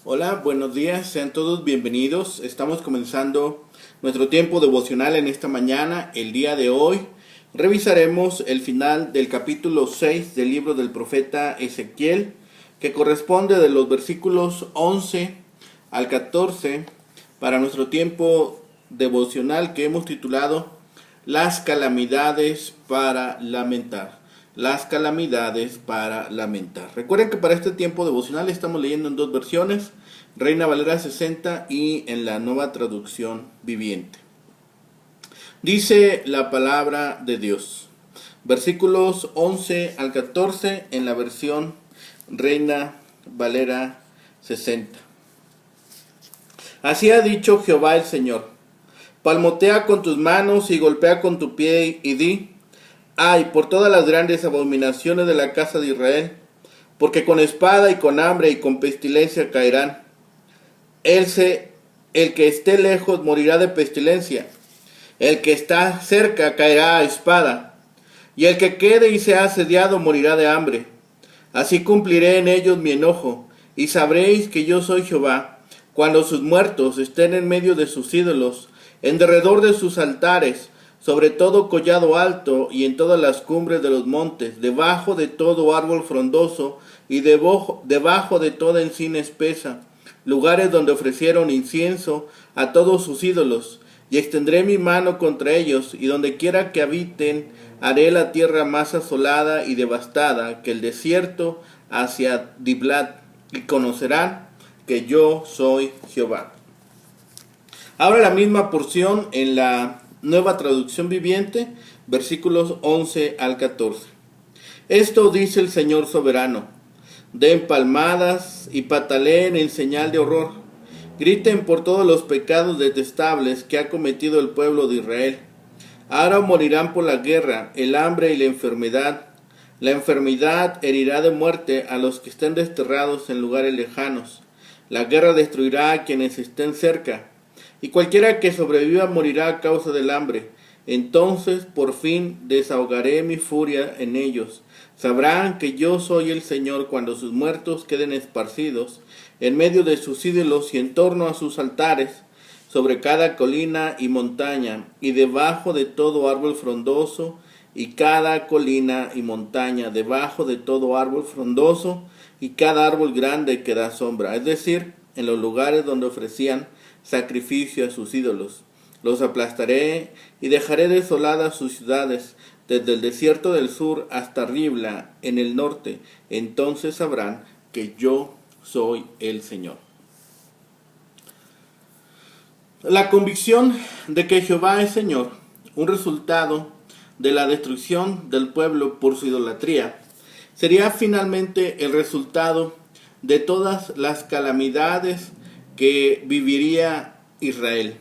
Hola, buenos días, sean todos bienvenidos. Estamos comenzando nuestro tiempo devocional en esta mañana. El día de hoy revisaremos el final del capítulo 6 del libro del profeta Ezequiel, que corresponde de los versículos 11 al 14 para nuestro tiempo devocional que hemos titulado Las calamidades para lamentar. Las calamidades para lamentar. Recuerden que para este tiempo devocional estamos leyendo en dos versiones, Reina Valera 60 y en la Nueva Traducción Viviente. Dice la palabra de Dios, versículos 11 al 14 en la versión Reina Valera 60. Así ha dicho Jehová el Señor: palmotea con tus manos y golpea con tu pie y di: ay, por todas las grandes abominaciones de la casa de Israel, porque con espada y con hambre y con pestilencia caerán. El que esté lejos morirá de pestilencia, el que está cerca caerá a espada, y el que quede y sea asediado morirá de hambre. Así cumpliré en ellos mi enojo, y sabréis que yo soy Jehová, cuando sus muertos estén en medio de sus ídolos, en derredor de sus altares, sobre todo collado alto y en todas las cumbres de los montes, debajo de todo árbol frondoso y debajo de toda encina espesa, lugares donde ofrecieron incienso a todos sus ídolos, y extendré mi mano contra ellos, y donde quiera que habiten, haré la tierra más asolada y devastada que el desierto hacia Diblat, y conocerán que yo soy Jehová. Ahora la misma porción en la Nueva Traducción Viviente, versículos 11 al 14. Esto dice el Señor soberano: den palmadas y pataleen en señal de horror. Griten por todos los pecados detestables que ha cometido el pueblo de Israel. Ahora morirán por la guerra, el hambre y la enfermedad. La enfermedad herirá de muerte a los que estén desterrados en lugares lejanos. La guerra destruirá a quienes estén cerca, y cualquiera que sobreviva morirá a causa del hambre. Entonces por fin desahogaré mi furia en ellos. Sabrán que yo soy el Señor cuando sus muertos queden esparcidos en medio de sus ídolos y en torno a sus altares, sobre cada colina y montaña, y debajo de todo árbol frondoso, y cada colina y montaña, debajo de todo árbol frondoso, y cada árbol grande que da sombra, es decir, en los lugares donde ofrecían sacrificio a sus ídolos. Los aplastaré y dejaré desoladas sus ciudades, desde el desierto del sur hasta Ribla en el norte. Entonces sabrán que yo soy el Señor. La convicción de que Jehová es Señor, un resultado de la destrucción del pueblo por su idolatría, sería finalmente el resultado de todas las calamidades que viviría Israel.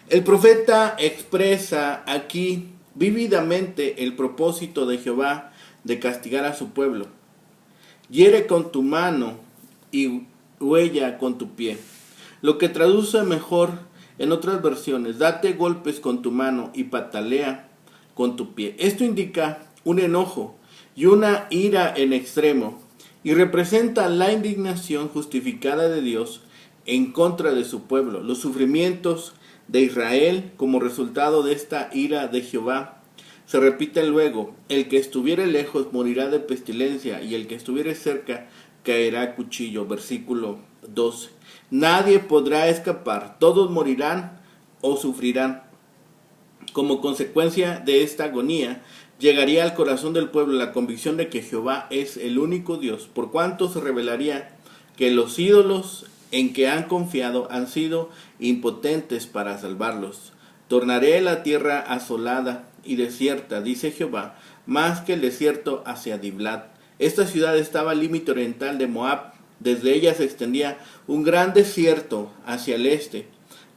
El profeta expresa aquí vívidamente el propósito de Jehová de castigar a su pueblo. Hiere con tu mano y huella con tu pie. Lo que traduce mejor en otras versiones: date golpes con tu mano y patalea con tu pie. Esto indica un enojo y una ira en extremo, y representa la indignación justificada de Dios en contra de su pueblo. Los sufrimientos de Israel como resultado de esta ira de Jehová se repiten luego: el que estuviere lejos morirá de pestilencia, y el que estuviere cerca caerá a cuchillo. Versículo 12. Nadie podrá escapar, todos morirán o sufrirán. Como consecuencia de esta agonía, llegaría al corazón del pueblo la convicción de que Jehová es el único Dios, por cuanto se revelaría que los ídolos en que han confiado han sido impotentes para salvarlos. Tornaré la tierra asolada y desierta, dice Jehová, más que el desierto hacia Diblat. Esta ciudad estaba al límite oriental de Moab. Desde ella se extendía un gran desierto hacia el este,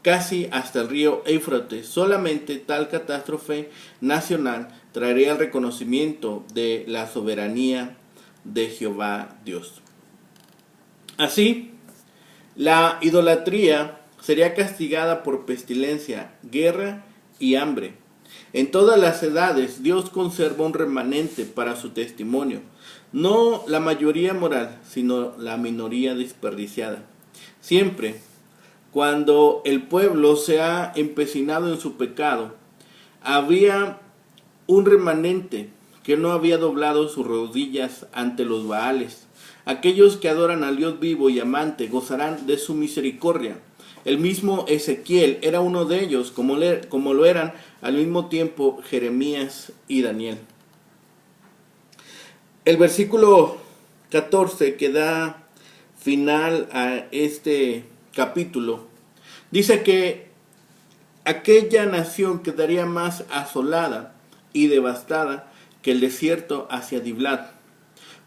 casi hasta el río Éufrates. Solamente tal catástrofe nacional traería el reconocimiento de la soberanía de Jehová Dios. Así, la idolatría sería castigada por pestilencia, guerra y hambre. En todas las edades Dios conserva un remanente para su testimonio, no la mayoría moral, sino la minoría desperdiciada. Siempre, cuando el pueblo se ha empecinado en su pecado, había un remanente que no había doblado sus rodillas ante los Baales. Aquellos que adoran al Dios vivo y amante gozarán de su misericordia. El mismo Ezequiel era uno de ellos, como lo eran al mismo tiempo Jeremías y Daniel. El versículo 14 que da final a este capítulo dice que aquella nación quedaría más asolada y devastada que el desierto hacia Diblat.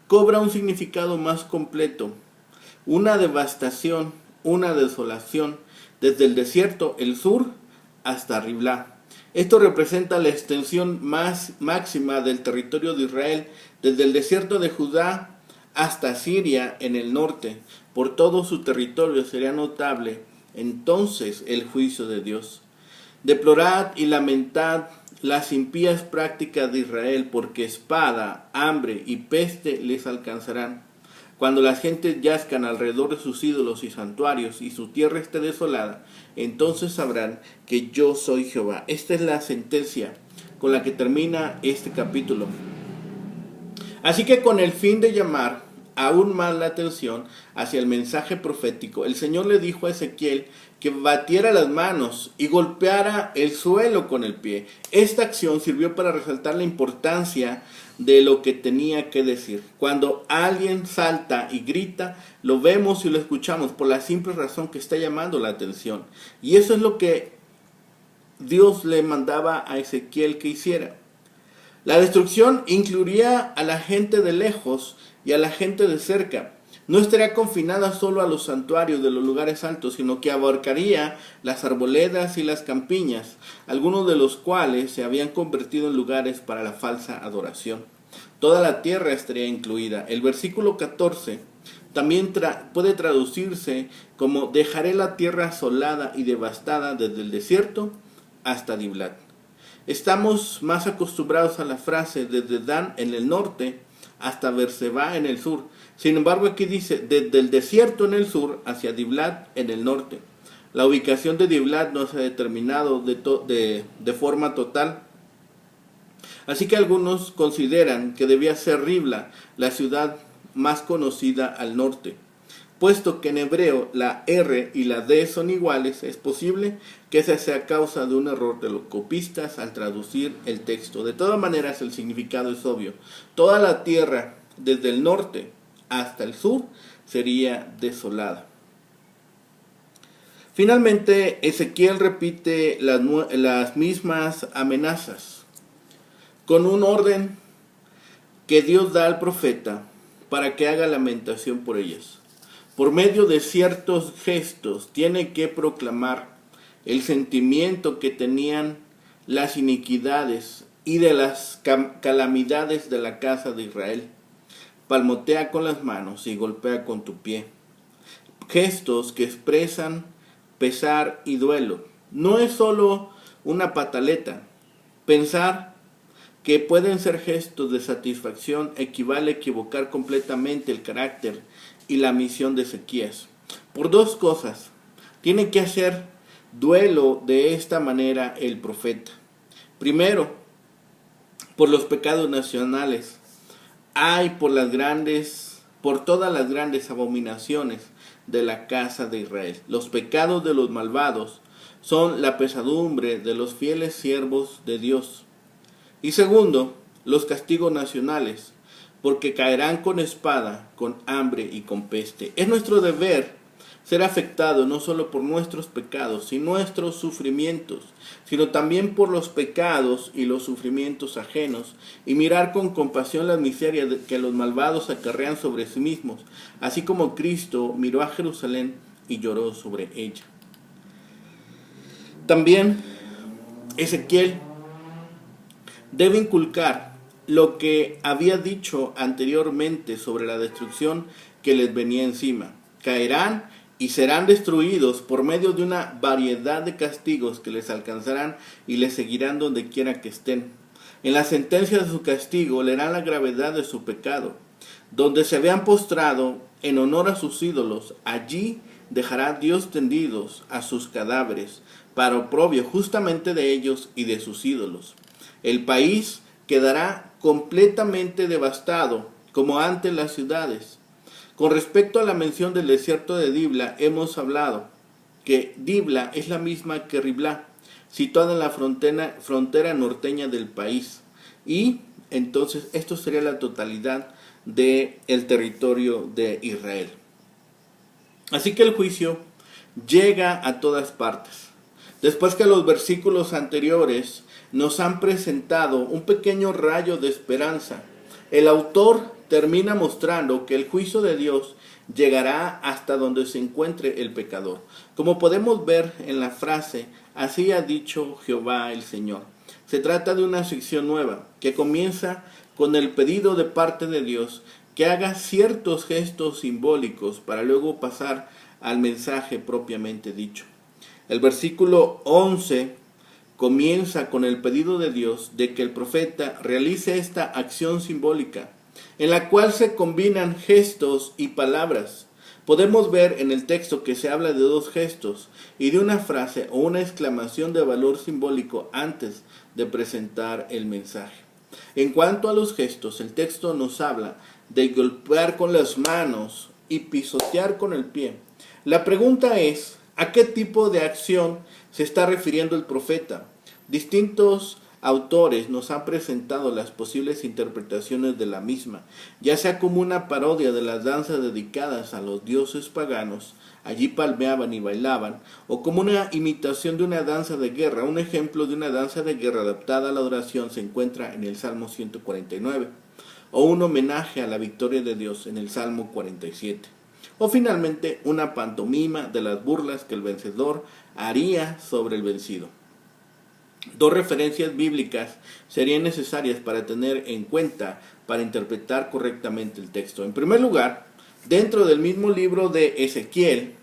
Cobra un significado más completo, una devastación, una desolación, desde el desierto, el sur, hasta Riblá. Esto representa la extensión más máxima del territorio de Israel, desde el desierto de Judá hasta Siria en el norte. Por todo su territorio sería notable entonces el juicio de Dios. Deplorad y lamentad las impías prácticas de Israel, porque espada, hambre y peste les alcanzarán. Cuando las gentes yazcan alrededor de sus ídolos y santuarios y su tierra esté desolada, entonces sabrán que yo soy Jehová. Esta es la sentencia con la que termina este capítulo. Así que con el fin de llamar aún más la atención hacia el mensaje profético, el Señor le dijo a Ezequiel que batiera las manos y golpeara el suelo con el pie. Esta acción sirvió para resaltar la importancia de lo que tenía que decir. Cuando alguien salta y grita, lo vemos y lo escuchamos por la simple razón que está llamando la atención. Y eso es lo que Dios le mandaba a Ezequiel que hiciera. La destrucción incluiría a la gente de lejos y a la gente de cerca. No estaría confinada solo a los santuarios de los lugares altos, sino que abarcaría las arboledas y las campiñas, algunos de los cuales se habían convertido en lugares para la falsa adoración. Toda la tierra estaría incluida. El versículo 14 también puede traducirse como dejaré la tierra asolada y devastada desde el desierto hasta Diblat. Estamos más acostumbrados a la frase desde Dan en el norte hasta Berseba en el sur. Sin embargo, aquí dice desde el desierto en el sur hacia Diblat en el norte. La ubicación de Diblat no se ha determinado de forma total. Así que algunos consideran que debía ser Ribla, la ciudad más conocida al norte. Puesto que en hebreo la R y la D son iguales, es posible que esa sea causa de un error de los copistas al traducir el texto. De todas maneras, el significado es obvio. Toda la tierra, desde el norte hasta el sur, sería desolada. Finalmente, Ezequiel repite las mismas amenazas, con un orden que Dios da al profeta para que haga lamentación por ellas. Por medio de ciertos gestos tiene que proclamar el sentimiento que tenían las iniquidades y de las calamidades de la casa de Israel. Palmotea con las manos y golpea con tu pie. Gestos que expresan pesar y duelo. No es solo una pataleta. Pensar que pueden ser gestos de satisfacción equivale a equivocar completamente el carácter y la misión de Ezequías. Por dos cosas, tiene que hacer duelo de esta manera el profeta. Primero, por los pecados nacionales. Hay por todas las grandes abominaciones de la casa de Israel. Los pecados de los malvados son la pesadumbre de los fieles siervos de Dios. Y segundo, los castigos nacionales, porque caerán con espada, con hambre y con peste. Es nuestro deber ser afectado no solo por nuestros pecados y nuestros sufrimientos, sino también por los pecados y los sufrimientos ajenos, y mirar con compasión las miserias que los malvados acarrean sobre sí mismos, así como Cristo miró a Jerusalén y lloró sobre ella. También Ezequiel debe inculcar lo que había dicho anteriormente sobre la destrucción que les venía encima. Caerán y serán destruidos por medio de una variedad de castigos que les alcanzarán y les seguirán donde quiera que estén. En la sentencia de su castigo leerán la gravedad de su pecado. Donde se habían postrado en honor a sus ídolos, allí dejará Dios tendidos a sus cadáveres, para oprobio justamente de ellos y de sus ídolos. El país quedará completamente devastado, como antes las ciudades. Con respecto a la mención del desierto de Dibla, hemos hablado que Dibla es la misma que Riblá, situada en la frontera norteña del país. Y entonces esto sería la totalidad del territorio de Israel. Así que el juicio llega a todas partes. Después que los versículos anteriores nos han presentado un pequeño rayo de esperanza, el autor termina mostrando que el juicio de Dios llegará hasta donde se encuentre el pecador. Como podemos ver en la frase, así ha dicho Jehová el Señor. Se trata de una sección nueva que comienza con el pedido de parte de Dios que haga ciertos gestos simbólicos para luego pasar al mensaje propiamente dicho. El versículo 11 comienza con el pedido de Dios de que el profeta realice esta acción simbólica, en la cual se combinan gestos y palabras. Podemos ver en el texto que se habla de dos gestos y de una frase o una exclamación de valor simbólico antes de presentar el mensaje. En cuanto a los gestos, el texto nos habla de golpear con las manos y pisotear con el pie. La pregunta es, ¿a qué tipo de acción se está refiriendo el profeta? Distintos autores nos han presentado las posibles interpretaciones de la misma, ya sea como una parodia de las danzas dedicadas a los dioses paganos, allí palmeaban y bailaban, o como una imitación de una danza de guerra. Un ejemplo de una danza de guerra adaptada a la oración se encuentra en el Salmo 149, o un homenaje a la victoria de Dios en el Salmo 47. O finalmente una pantomima de las burlas que el vencedor haría sobre el vencido. Dos referencias bíblicas serían necesarias para tener en cuenta para interpretar correctamente el texto. En primer lugar, dentro del mismo libro de Ezequiel,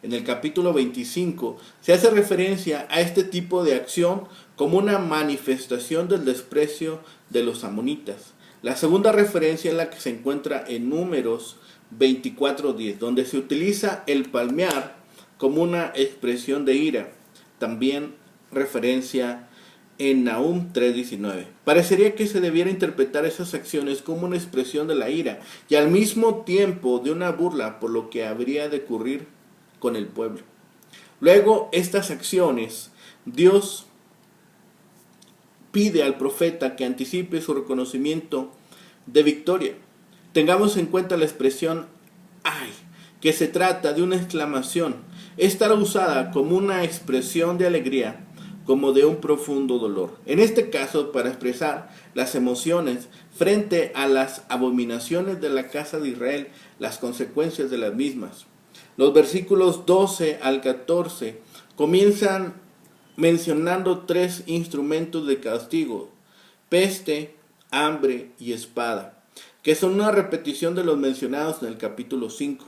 en el capítulo 25, se hace referencia a este tipo de acción como una manifestación del desprecio de los amonitas. La segunda referencia es la que se encuentra en Números 24:10, donde se utiliza el palmear como una expresión de ira. También referencia en Nahum 3:19. Parecería que se debiera interpretar esas acciones como una expresión de la ira y al mismo tiempo de una burla por lo que habría de ocurrir con el pueblo. Luego, estas acciones, Dios pide al profeta que anticipe su reconocimiento de victoria. Tengamos en cuenta la expresión ay, que se trata de una exclamación. Estará usada como una expresión de alegría, como de un profundo dolor. En este caso, para expresar las emociones frente a las abominaciones de la casa de Israel, las consecuencias de las mismas. Los versículos 12 al 14 comienzan mencionando tres instrumentos de castigo: peste, hambre y espada, que son una repetición de los mencionados en el capítulo 5.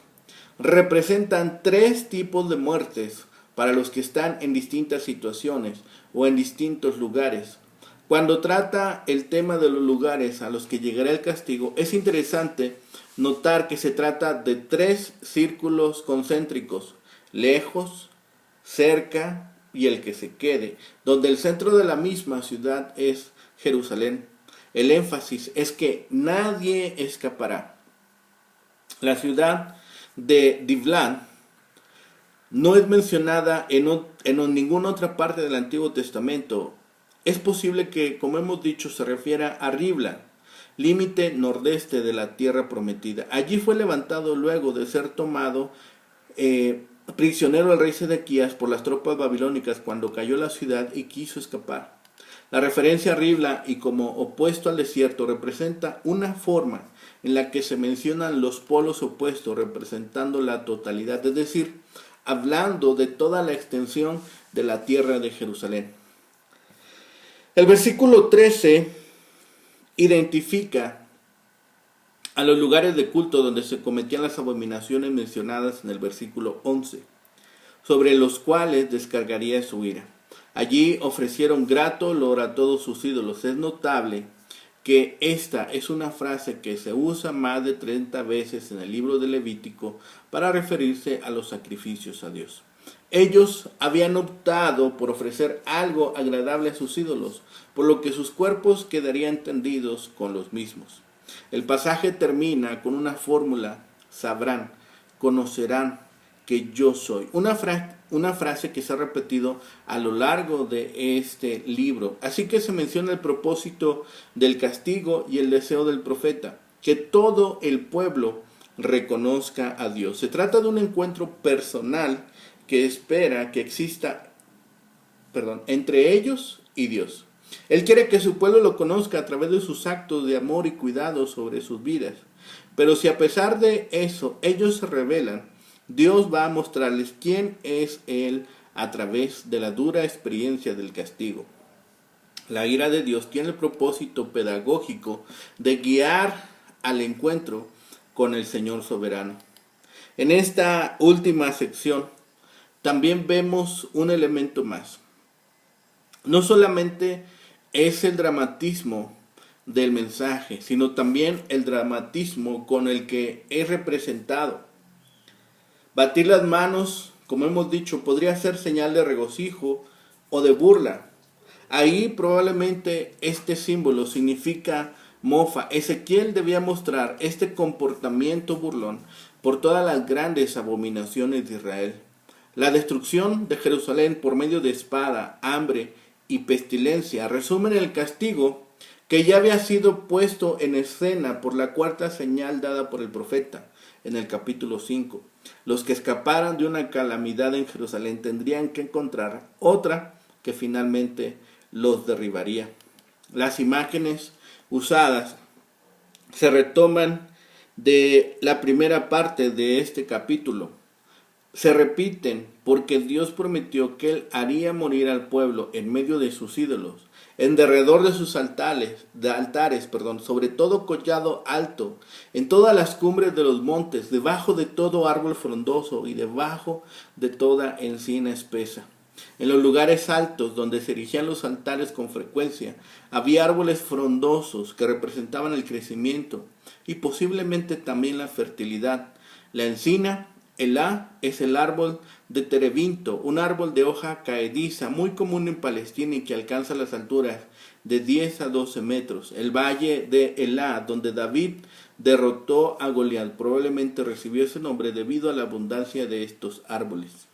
Representan tres tipos de muertes para los que están en distintas situaciones o en distintos lugares. Cuando trata el tema de los lugares a los que llegará el castigo, es interesante notar que se trata de tres círculos concéntricos: lejos, cerca y el que se quede, donde el centro de la misma ciudad es Jerusalén. El énfasis es que nadie escapará. La ciudad de Dibla no es mencionada en ninguna otra parte del Antiguo Testamento. Es posible que, como hemos dicho, se refiera a Ribla, límite nordeste de la tierra prometida. Allí fue levantado luego de ser tomado prisionero el rey Sedequías por las tropas babilónicas cuando cayó la ciudad y quiso escapar. La referencia a Ribla y como opuesto al desierto representa una forma en la que se mencionan los polos opuestos representando la totalidad, es decir, hablando de toda la extensión de la tierra de Jerusalén. El versículo 13 identifica a los lugares de culto donde se cometían las abominaciones mencionadas en el versículo 11, sobre los cuales descargaría su ira. Allí ofrecieron grato olor a todos sus ídolos. Es notable que esta es una frase que se usa más de 30 veces en el libro de Levítico para referirse a los sacrificios a Dios. Ellos habían optado por ofrecer algo agradable a sus ídolos, por lo que sus cuerpos quedarían tendidos con los mismos. El pasaje termina con una fórmula: sabrán, conocerán que yo soy. Una frase que se ha repetido a lo largo de este libro. Así que se menciona el propósito del castigo y el deseo del profeta: que todo el pueblo reconozca a Dios. Se trata de un encuentro personal que espera que exista, entre ellos y Dios. Él quiere que su pueblo lo conozca a través de sus actos de amor y cuidado sobre sus vidas. Pero si a pesar de eso ellos se rebelan, Dios va a mostrarles quién es Él a través de la dura experiencia del castigo. La ira de Dios tiene el propósito pedagógico de guiar al encuentro con el Señor soberano. En esta última sección también vemos un elemento más. No solamente es el dramatismo del mensaje, sino también el dramatismo con el que es representado. Batir las manos, como hemos dicho, podría ser señal de regocijo o de burla. Ahí probablemente este símbolo significa mofa. Ezequiel debía mostrar este comportamiento burlón por todas las grandes abominaciones de Israel. La destrucción de Jerusalén por medio de espada, hambre y pestilencia resumen el castigo que ya había sido puesto en escena por la cuarta señal dada por el profeta en el capítulo 5. Los que escaparan de una calamidad en Jerusalén tendrían que encontrar otra que finalmente los derribaría. Las imágenes usadas se retoman de la primera parte de este capítulo. Se repiten porque Dios prometió que Él haría morir al pueblo en medio de sus ídolos, en derredor de sus altares, sobre todo collado alto, en todas las cumbres de los montes, debajo de todo árbol frondoso y debajo de toda encina espesa. En los lugares altos donde se erigían los altares con frecuencia, había árboles frondosos que representaban el crecimiento y posiblemente también la fertilidad. La encina, Elá, es el árbol de terebinto, un árbol de hoja caediza muy común en Palestina y que alcanza las alturas de 10 a 12 metros. El valle de Elá, donde David derrotó a Goliat, probablemente recibió ese nombre debido a la abundancia de estos árboles.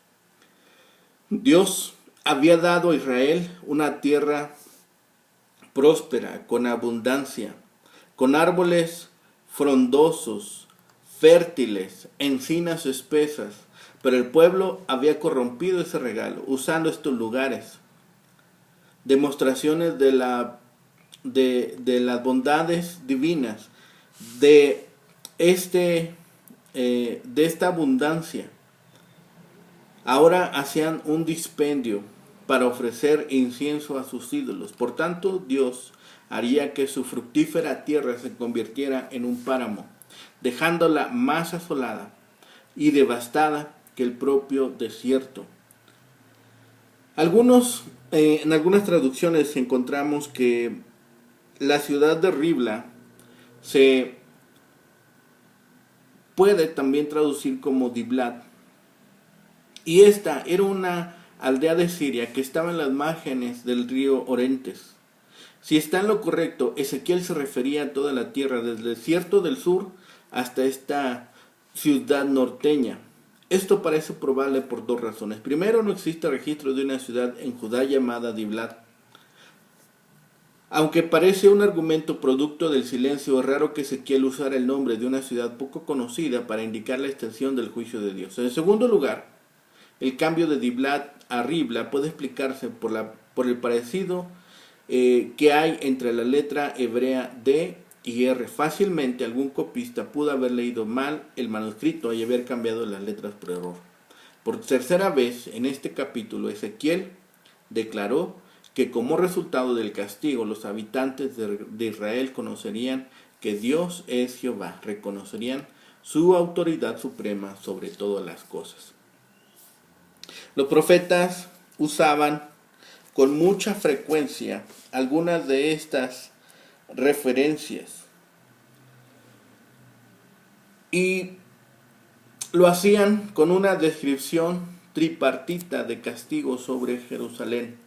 Dios había dado a Israel una tierra próspera, con abundancia, con árboles frondosos, fértiles, encinas espesas, pero el pueblo había corrompido ese regalo, usando estos lugares. Demostraciones de las bondades divinas, de esta abundancia. Ahora hacían un dispendio para ofrecer incienso a sus ídolos. Por tanto, Dios haría que su fructífera tierra se convirtiera en un páramo, dejándola más asolada y devastada que el propio desierto. En algunas traducciones encontramos que la ciudad de Ribla se puede también traducir como Diblat. Y esta era una aldea de Siria que estaba en las márgenes del río Orontes. Si está en lo correcto, Ezequiel se refería a toda la tierra, desde el desierto del sur hasta esta ciudad norteña. Esto parece probable por dos razones. Primero, no existe registro de una ciudad en Judá llamada Diblat. Aunque parece un argumento producto del silencio, es raro que Ezequiel usara el nombre de una ciudad poco conocida para indicar la extensión del juicio de Dios. En segundo lugar, el cambio de Diblat a Ribla puede explicarse por el parecido que hay entre la letra hebrea D y R. Fácilmente algún copista pudo haber leído mal el manuscrito y haber cambiado las letras por error. Por tercera vez en este capítulo, Ezequiel declaró que como resultado del castigo, los habitantes de Israel conocerían que Dios es Jehová, reconocerían su autoridad suprema sobre todas las cosas. Los profetas usaban con mucha frecuencia algunas de estas referencias. Y lo hacían con una descripción tripartita de castigo sobre Jerusalén: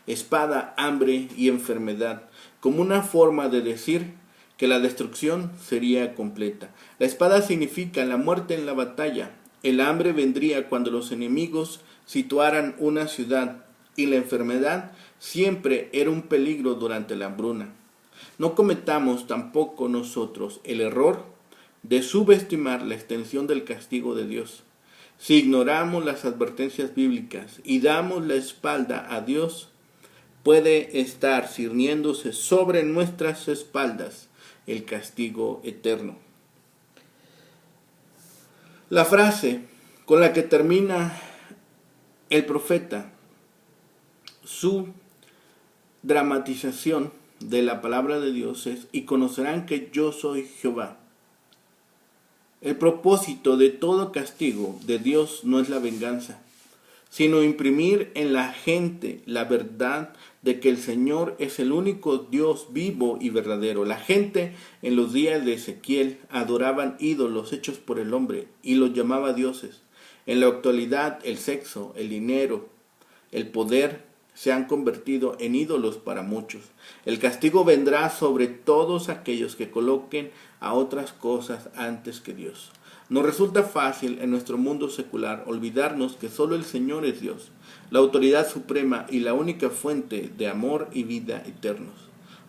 espada, hambre y enfermedad, como una forma de decir que la destrucción sería completa. La espada significa la muerte en la batalla, el hambre vendría cuando los enemigos situaran una ciudad, y la enfermedad siempre era un peligro durante la hambruna. No cometamos tampoco nosotros el error de subestimar la extensión del castigo de Dios. Si ignoramos las advertencias bíblicas y damos la espalda a Dios, puede estar ciñéndose sobre nuestras espaldas el castigo eterno. La frase con la que termina el profeta su dramatización de la palabra de Dios es: y conocerán que yo soy Jehová. El propósito de todo castigo de Dios no es la venganza, sino imprimir en la gente la verdad de que el Señor es el único Dios vivo y verdadero. La gente en los días de Ezequiel adoraban ídolos hechos por el hombre y los llamaba dioses. En la actualidad, el sexo, el dinero, el poder se han convertido en ídolos para muchos. El castigo vendrá sobre todos aquellos que coloquen a otras cosas antes que Dios. Nos resulta fácil en nuestro mundo secular olvidarnos que solo el Señor es Dios, la autoridad suprema y la única fuente de amor y vida eternos.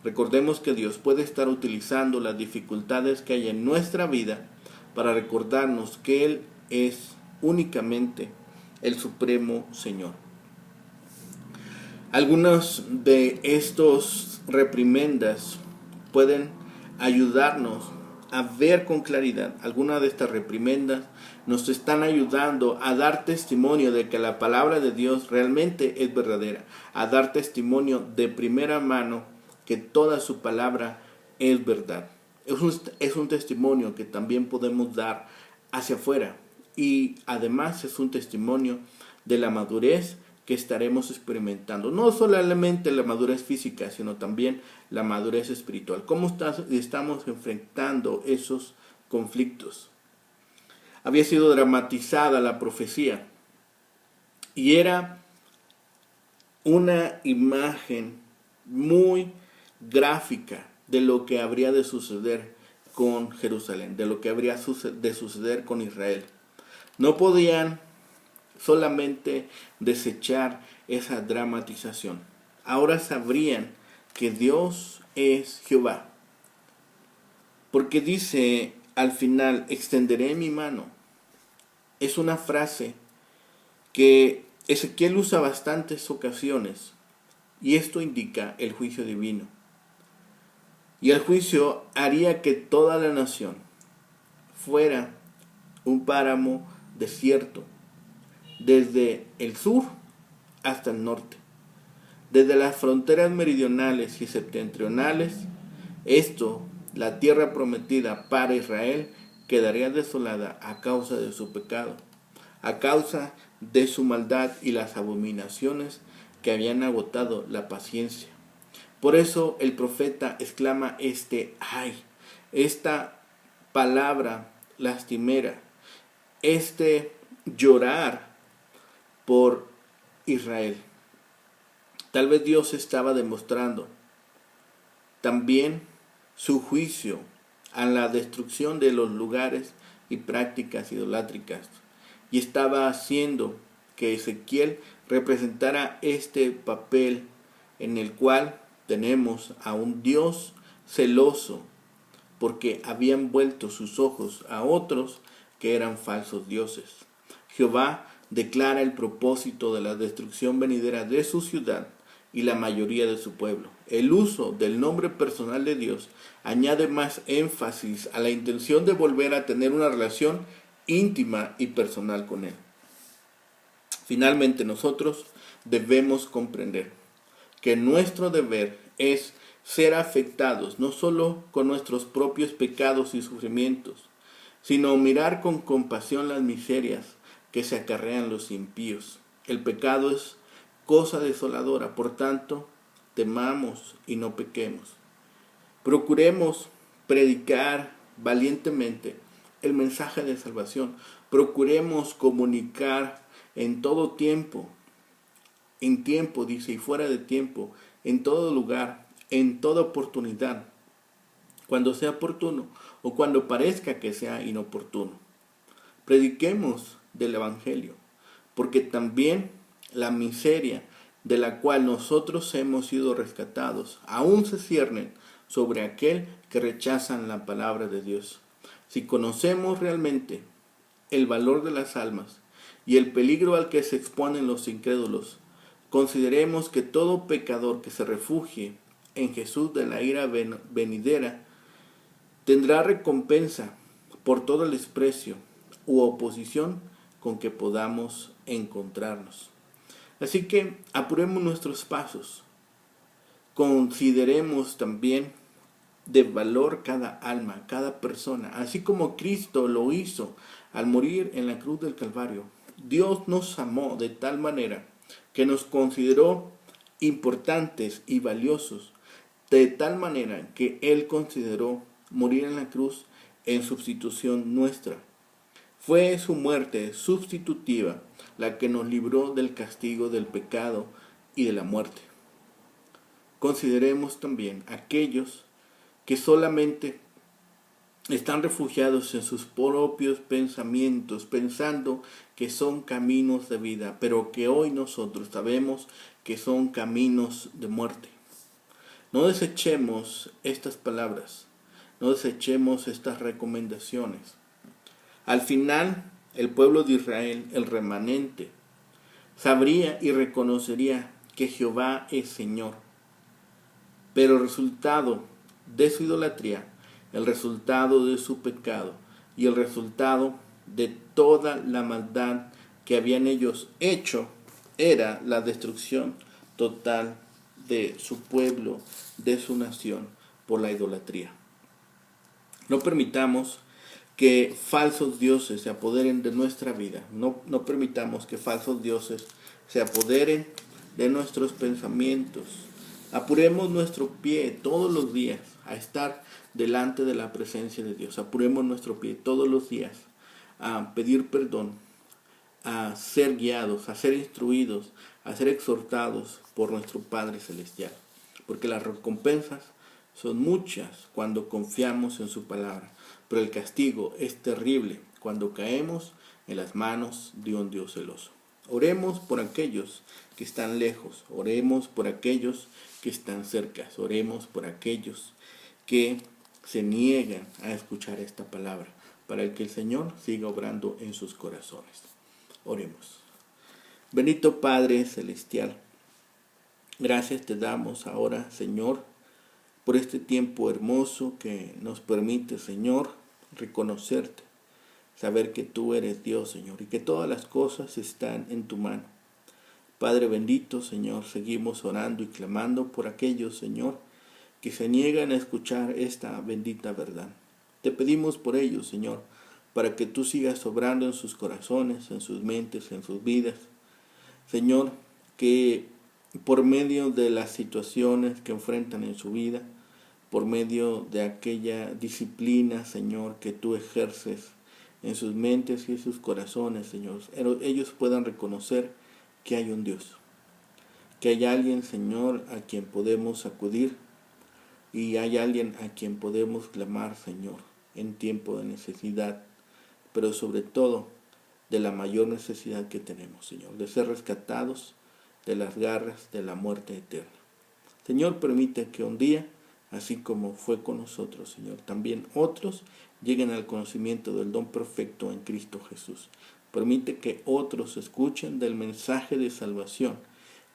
Recordemos que Dios puede estar utilizando las dificultades que hay en nuestra vida para recordarnos que Él es únicamente el Supremo Señor. Algunos de estos reprimendas pueden ayudarnos a ver con claridad. Algunas de estas reprimendas nos están ayudando a dar testimonio de que la palabra de Dios realmente es verdadera, a dar testimonio de primera mano que toda su palabra es verdad. Es un testimonio que también podemos dar hacia afuera, y además es un testimonio de la madurez que estaremos experimentando, no solamente la madurez física, sino también la madurez espiritual. ¿Cómo estamos enfrentando esos conflictos? Había sido dramatizada la profecía y era una imagen muy gráfica de lo que habría de suceder con Jerusalén, de lo que habría de suceder con Israel. No podían solamente desechar esa dramatización. Ahora sabrían que Dios es Jehová, porque dice al final: extenderé mi mano. Es una frase que Ezequiel usa bastantes ocasiones, y esto indica el juicio divino. Y el juicio haría que toda la nación fuera un páramo desierto, desde el sur hasta el norte, desde las fronteras meridionales y septentrionales. La tierra prometida para Israel, quedaría desolada a causa de su pecado, a causa de su maldad y las abominaciones que habían agotado la paciencia. Por eso el profeta exclama ay, esta palabra lastimera, llorar por Israel. Tal vez Dios estaba demostrando también su juicio a la destrucción de los lugares y prácticas idolátricas, y estaba haciendo que Ezequiel representara este papel en el cual tenemos a un Dios celoso porque habían vuelto sus ojos a otros que eran falsos dioses. Jehová declara el propósito de la destrucción venidera de su ciudad y la mayoría de su pueblo. El uso del nombre personal de Dios añade más énfasis a la intención de volver a tener una relación íntima y personal con Él. Finalmente, nosotros debemos comprender que nuestro deber es ser afectados no solo con nuestros propios pecados y sufrimientos, sino mirar con compasión las miserias que se acarrean los impíos. El pecado es cosa desoladora, por tanto, temamos y no pequemos. Procuremos predicar valientemente el mensaje de salvación. Procuremos comunicar en todo tiempo, en tiempo, dice, y fuera de tiempo, en todo lugar, en toda oportunidad, cuando sea oportuno o cuando parezca que sea inoportuno. Prediquemos del Evangelio, porque también la miseria de la cual nosotros hemos sido rescatados aún se ciernen sobre aquel que rechazan la palabra de Dios. Si conocemos realmente el valor de las almas y el peligro al que se exponen los incrédulos, consideremos que todo pecador que se refugie en Jesús de la ira venidera tendrá recompensa por todo el desprecio u oposición con que podamos encontrarnos. Así que apuremos nuestros pasos. Consideremos también de valor cada alma, cada persona, así como Cristo lo hizo al morir en la cruz del Calvario. Dios nos amó de tal manera que nos consideró importantes y valiosos, de tal manera que Él consideró morir en la cruz en sustitución nuestra. Fue su muerte sustitutiva la que nos libró del castigo del pecado y de la muerte. Consideremos también aquellos que solamente están refugiados en sus propios pensamientos, pensando que son caminos de vida, pero que hoy nosotros sabemos que son caminos de muerte. No desechemos estas palabras, no desechemos estas recomendaciones. Al final, el pueblo de Israel, el remanente, sabría y reconocería que Jehová es Señor. Pero el resultado de su idolatría, el resultado de su pecado y el resultado de toda la maldad que habían ellos hecho era la destrucción total de su pueblo, de su nación, por la idolatría. No permitamos que falsos dioses se apoderen de nuestra vida. No permitamos que falsos dioses se apoderen de nuestros pensamientos. Apuremos nuestro pie todos los días a estar delante de la presencia de Dios. Apuremos nuestro pie todos los días a pedir perdón, a ser guiados, a ser instruidos, a ser exhortados por nuestro Padre Celestial. Porque las recompensas son muchas cuando confiamos en su palabra, pero el castigo es terrible cuando caemos en las manos de un Dios celoso. Oremos por aquellos que están lejos, oremos por aquellos que están cerca, oremos por aquellos que se niegan a escuchar esta palabra, para que el Señor siga obrando en sus corazones. Oremos. Bendito Padre Celestial, gracias te damos ahora, Señor, por este tiempo hermoso que nos permite, Señor, reconocerte, saber que tú eres Dios, Señor, y que todas las cosas están en tu mano. Padre bendito, Señor, seguimos orando y clamando por aquellos, Señor, que se niegan a escuchar esta bendita verdad. Te pedimos por ellos, Señor, para que tú sigas obrando en sus corazones, en sus mentes, en sus vidas. Señor, que por medio de las situaciones que enfrentan en su vida, por medio de aquella disciplina, Señor, que tú ejerces en sus mentes y en sus corazones, Señor, ellos puedan reconocer que hay un Dios, que hay alguien, Señor, a quien podemos acudir y hay alguien a quien podemos clamar, Señor, en tiempo de necesidad, pero sobre todo de la mayor necesidad que tenemos, Señor, de ser rescatados de las garras de la muerte eterna. Señor, permite que un día, así como fue con nosotros, Señor, también otros lleguen al conocimiento del don perfecto en Cristo Jesús. Permite que otros escuchen del mensaje de salvación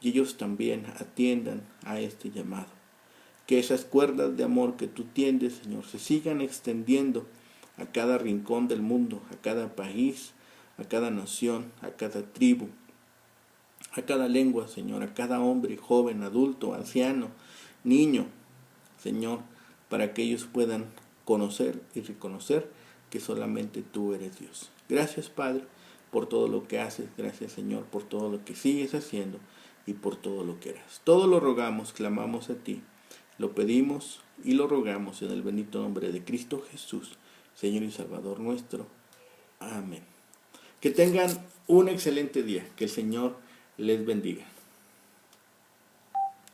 y ellos también atiendan a este llamado. Que esas cuerdas de amor que tú tiendes, Señor, se sigan extendiendo a cada rincón del mundo, a cada país, a cada nación, a cada tribu, a cada lengua, Señor, a cada hombre, joven, adulto, anciano, niño, Señor, para que ellos puedan conocer y reconocer que solamente tú eres Dios. Gracias, Padre, por todo lo que haces. Gracias, Señor, por todo lo que sigues haciendo y por todo lo que harás. Todo lo rogamos, clamamos a ti, Lo pedimos y lo rogamos en el bendito nombre de Cristo Jesús, Señor y Salvador nuestro. Amén. Que tengan un excelente día. Que el Señor les bendiga.